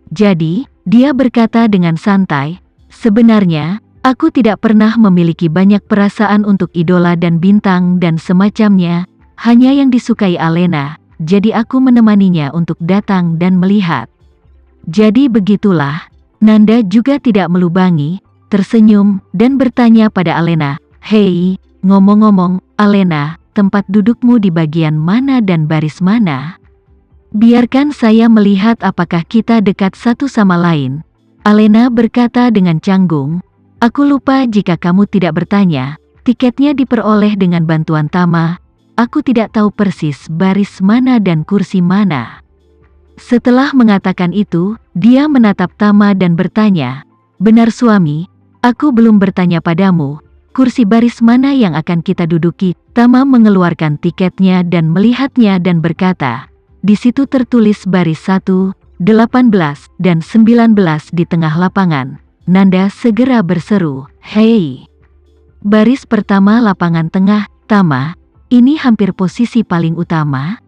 Jadi, dia berkata dengan santai, "Sebenarnya, aku tidak pernah memiliki banyak perasaan untuk idola dan bintang dan semacamnya, hanya yang disukai Alena, jadi aku menemaninya untuk datang dan melihat." Jadi begitulah, Nanda juga tidak melubangi, tersenyum, dan bertanya pada Alena, "Hei, ngomong-ngomong, Alena, tempat dudukmu di bagian mana dan baris mana? Biarkan saya melihat apakah kita dekat satu sama lain." Alena berkata dengan canggung, "Aku lupa jika kamu tidak bertanya, tiketnya diperoleh dengan bantuan Tama, aku tidak tahu persis baris mana dan kursi mana." Setelah mengatakan itu, dia menatap Tama dan bertanya, "Benar suami, aku belum bertanya padamu, kursi baris mana yang akan kita duduki?" Tama mengeluarkan tiketnya dan melihatnya dan berkata, "Di situ tertulis baris 1, 18, dan 19 di tengah lapangan." Nanda segera berseru, "Hei! Baris pertama lapangan tengah, Tama, ini hampir posisi paling utama.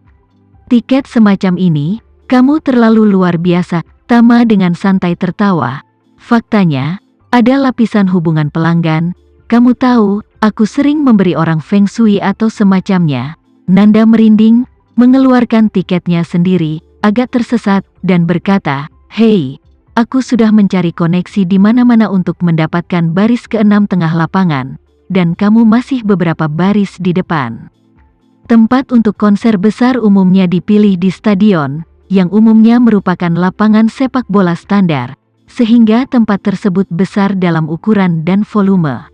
Tiket semacam ini, kamu terlalu luar biasa." Tama dengan santai tertawa, "Faktanya, ada lapisan hubungan pelanggan, kamu tahu, aku sering memberi orang feng shui atau semacamnya." Nanda merinding, mengeluarkan tiketnya sendiri, agak tersesat, dan berkata, "Hei, aku sudah mencari koneksi di mana-mana untuk mendapatkan baris ke-6 tengah lapangan, dan kamu masih beberapa baris di depan." Tempat untuk konser besar umumnya dipilih di stadion, yang umumnya merupakan lapangan sepak bola standar, sehingga tempat tersebut besar dalam ukuran dan volume.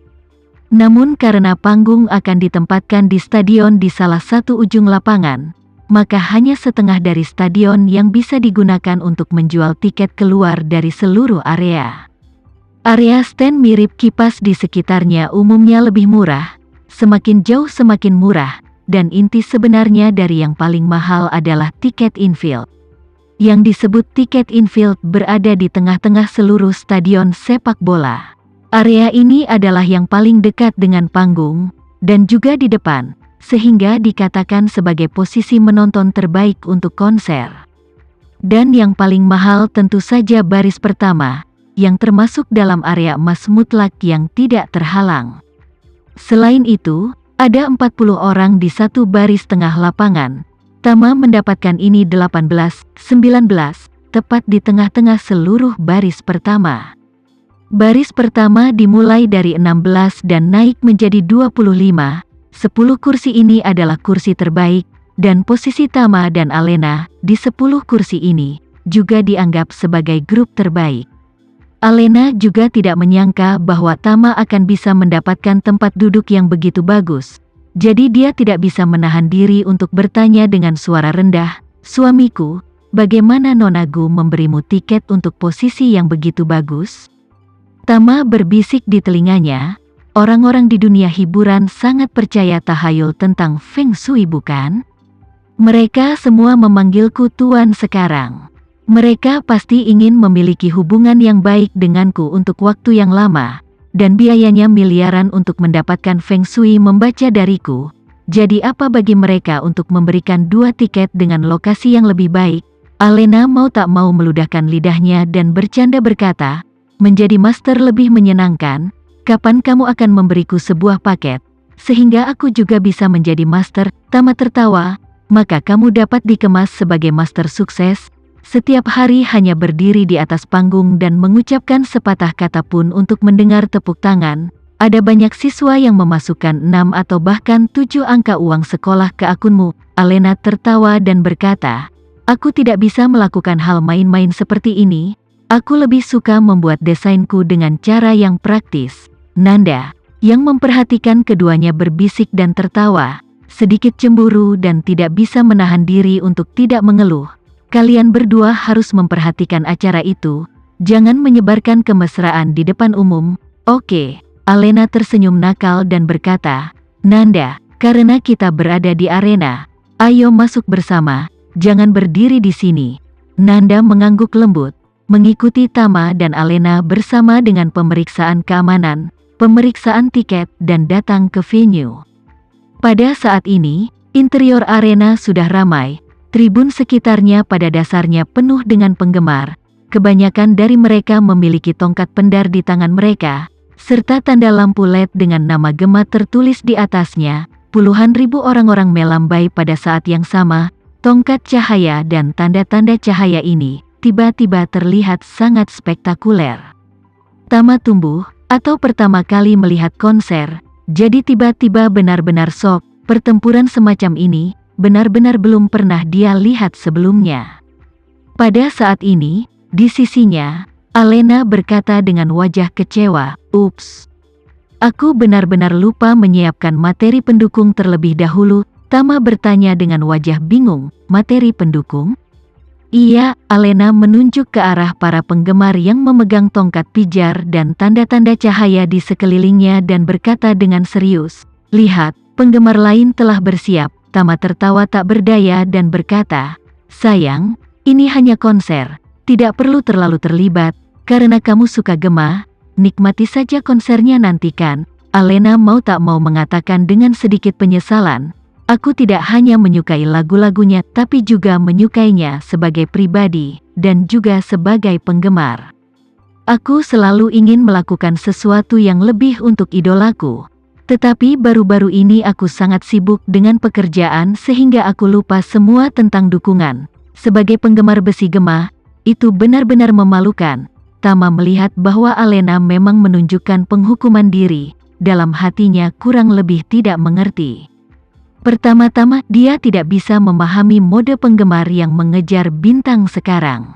Namun karena panggung akan ditempatkan di stadion di salah satu ujung lapangan, maka hanya setengah dari stadion yang bisa digunakan untuk menjual tiket keluar dari seluruh area. Area stand mirip kipas di sekitarnya umumnya lebih murah, semakin jauh semakin murah, dan inti sebenarnya dari yang paling mahal adalah tiket infield. Yang disebut tiket infield berada di tengah-tengah seluruh stadion sepak bola. Area ini adalah yang paling dekat dengan panggung, dan juga di depan, sehingga dikatakan sebagai posisi menonton terbaik untuk konser. Dan yang paling mahal tentu saja baris pertama, yang termasuk dalam area emas mutlak yang tidak terhalang. Selain itu, ada 40 orang di satu baris tengah lapangan. Tama mendapatkan ini 18, 19, tepat di tengah-tengah seluruh baris pertama. Baris pertama dimulai dari 16 dan naik menjadi 25, 10 kursi ini adalah kursi terbaik, dan posisi Tama dan Alena di 10 kursi ini juga dianggap sebagai grup terbaik. Alena juga tidak menyangka bahwa Tama akan bisa mendapatkan tempat duduk yang begitu bagus. Jadi dia tidak bisa menahan diri untuk bertanya dengan suara rendah, "Suamiku, bagaimana Nonagu memberimu tiket untuk posisi yang begitu bagus?" Tama berbisik di telinganya, "Orang-orang di dunia hiburan sangat percaya tahayul tentang feng shui bukan? Mereka semua memanggilku Tuan sekarang. Mereka pasti ingin memiliki hubungan yang baik denganku untuk waktu yang lama, dan biayanya miliaran untuk mendapatkan feng shui membaca dariku. Jadi apa bagi mereka untuk memberikan 2 tiket dengan lokasi yang lebih baik?" Alena mau tak mau meludahkan lidahnya dan bercanda berkata, "Menjadi master lebih menyenangkan. Kapan kamu akan memberiku sebuah paket, sehingga aku juga bisa menjadi master?" Tama tertawa, "Maka kamu dapat dikemas sebagai master sukses. Setiap hari hanya berdiri di atas panggung dan mengucapkan sepatah kata pun untuk mendengar tepuk tangan. Ada banyak siswa yang memasukkan 6 atau bahkan 7 angka uang sekolah ke akunmu." Alena tertawa dan berkata, "Aku tidak bisa melakukan hal main-main seperti ini. Aku lebih suka membuat desainku dengan cara yang praktis." Nanda, yang memperhatikan keduanya berbisik dan tertawa, sedikit cemburu dan tidak bisa menahan diri untuk tidak mengeluh. "Kalian berdua harus memperhatikan acara itu, jangan menyebarkan kemesraan di depan umum, oke?" Alena tersenyum nakal dan berkata, "Nanda, karena kita berada di arena, ayo masuk bersama, jangan berdiri di sini." Nanda mengangguk lembut, mengikuti Tama dan Alena bersama dengan pemeriksaan keamanan, pemeriksaan tiket, dan datang ke venue. Pada saat ini, interior arena sudah ramai. Tribun sekitarnya pada dasarnya penuh dengan penggemar, kebanyakan dari mereka memiliki tongkat pendar di tangan mereka, serta tanda lampu LED dengan nama Gema tertulis di atasnya. Puluhan ribu orang-orang melambai pada saat yang sama. Tongkat cahaya dan tanda-tanda cahaya ini tiba-tiba terlihat sangat spektakuler. Tama tumbuh, atau pertama kali melihat konser, jadi tiba-tiba benar-benar shock. Pertempuran semacam ini benar-benar belum pernah dia lihat sebelumnya. Pada saat ini, di sisinya, Alena berkata dengan wajah kecewa, "Ups. Aku benar-benar lupa menyiapkan materi pendukung terlebih dahulu." Tama bertanya dengan wajah bingung, "Materi pendukung?" Iya, Alena menunjuk ke arah para penggemar yang memegang tongkat pijar dan tanda-tanda cahaya di sekelilingnya dan berkata dengan serius, "Lihat, penggemar lain telah bersiap." Tama tertawa tak berdaya dan berkata, "Sayang, ini hanya konser, tidak perlu terlalu terlibat, karena kamu suka Gema, nikmati saja konsernya nantikan." Alena mau tak mau mengatakan dengan sedikit penyesalan, "Aku tidak hanya menyukai lagu-lagunya tapi juga menyukainya sebagai pribadi dan juga sebagai penggemar. Aku selalu ingin melakukan sesuatu yang lebih untuk idolaku. Tetapi baru-baru ini aku sangat sibuk dengan pekerjaan sehingga aku lupa semua tentang dukungan. Sebagai penggemar besi Gema, itu benar-benar memalukan." Tama melihat bahwa Alena memang menunjukkan penghukuman diri, dalam hatinya kurang lebih tidak mengerti. Pertama-tama dia tidak bisa memahami mode penggemar yang mengejar bintang sekarang.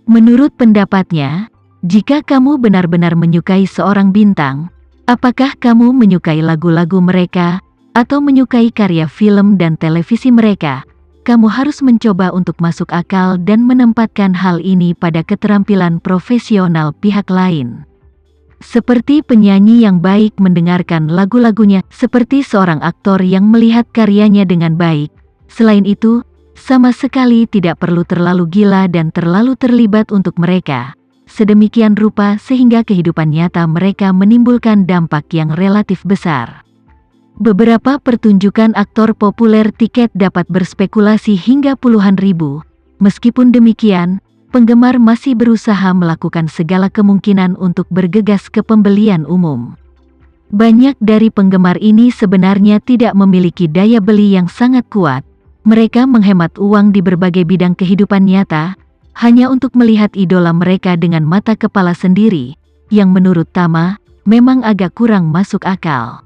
Menurut pendapatnya, jika kamu benar-benar menyukai seorang bintang, apakah kamu menyukai lagu-lagu mereka, atau menyukai karya film dan televisi mereka? Kamu harus mencoba untuk masuk akal dan menempatkan hal ini pada keterampilan profesional pihak lain. Seperti penyanyi yang baik mendengarkan lagu-lagunya, seperti seorang aktor yang melihat karyanya dengan baik. Selain itu, sama sekali tidak perlu terlalu gila dan terlalu terlibat untuk mereka. Sedemikian rupa sehingga kehidupan nyata mereka menimbulkan dampak yang relatif besar. Beberapa pertunjukan aktor populer tiket dapat berspekulasi hingga puluhan ribu. Meskipun demikian, penggemar masih berusaha melakukan segala kemungkinan untuk bergegas ke pembelian umum. Banyak dari penggemar ini sebenarnya tidak memiliki daya beli yang sangat kuat. Mereka menghemat uang di berbagai bidang kehidupan nyata, hanya untuk melihat idola mereka dengan mata kepala sendiri, yang menurut Tama, memang agak kurang masuk akal.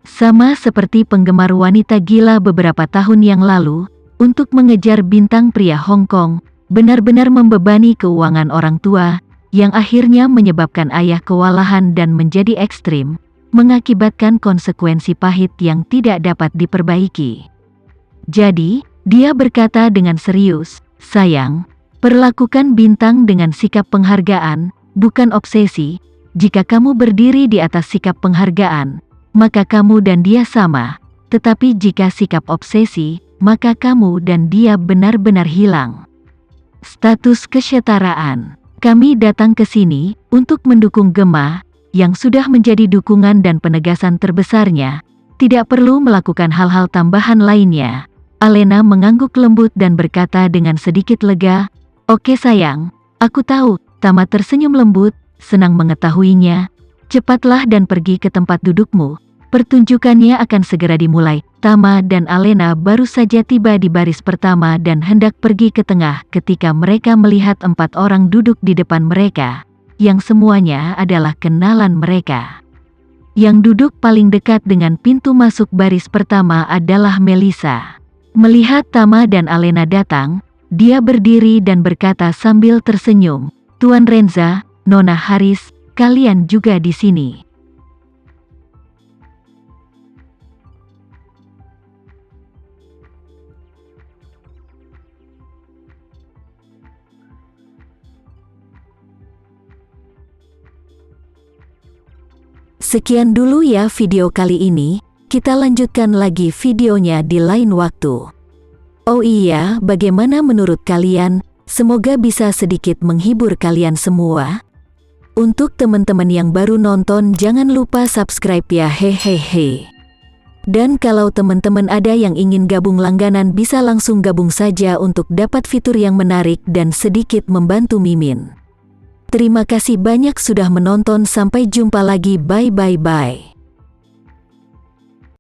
Sama seperti penggemar wanita gila beberapa tahun yang lalu, untuk mengejar bintang pria Hong Kong, benar-benar membebani keuangan orang tua, yang akhirnya menyebabkan ayah kewalahan dan menjadi ekstrim, mengakibatkan konsekuensi pahit yang tidak dapat diperbaiki. Jadi, dia berkata dengan serius, "Sayang, perlakukan bintang dengan sikap penghargaan, bukan obsesi. Jika kamu berdiri di atas sikap penghargaan, maka kamu dan dia sama. Tetapi jika sikap obsesi, maka kamu dan dia benar-benar hilang." Status kesetaraan. Kami datang ke sini untuk mendukung Gema, yang sudah menjadi dukungan dan penegasan terbesarnya. Tidak perlu melakukan hal-hal tambahan lainnya. Alena mengangguk lembut dan berkata dengan sedikit lega, "Oke sayang, aku tahu." Tama tersenyum lembut, senang mengetahuinya. "Cepatlah dan pergi ke tempat dudukmu. Pertunjukannya akan segera dimulai." Tama dan Alena baru saja tiba di baris pertama dan hendak pergi ke tengah ketika mereka melihat 4 orang duduk di depan mereka, yang semuanya adalah kenalan mereka. Yang duduk paling dekat dengan pintu masuk baris pertama adalah Melissa. Melihat Tama dan Alena datang, dia berdiri dan berkata sambil tersenyum, "Tuan Renza, Nona Haris, kalian juga di sini." Sekian dulu ya video kali ini, kita lanjutkan lagi videonya di lain waktu. Oh iya, bagaimana menurut kalian? Semoga bisa sedikit menghibur kalian semua. Untuk teman-teman yang baru nonton jangan lupa subscribe ya, hehehe. Dan kalau teman-teman ada yang ingin gabung langganan bisa langsung gabung saja untuk dapat fitur yang menarik dan sedikit membantu Mimin. Terima kasih banyak sudah menonton, sampai jumpa lagi, bye.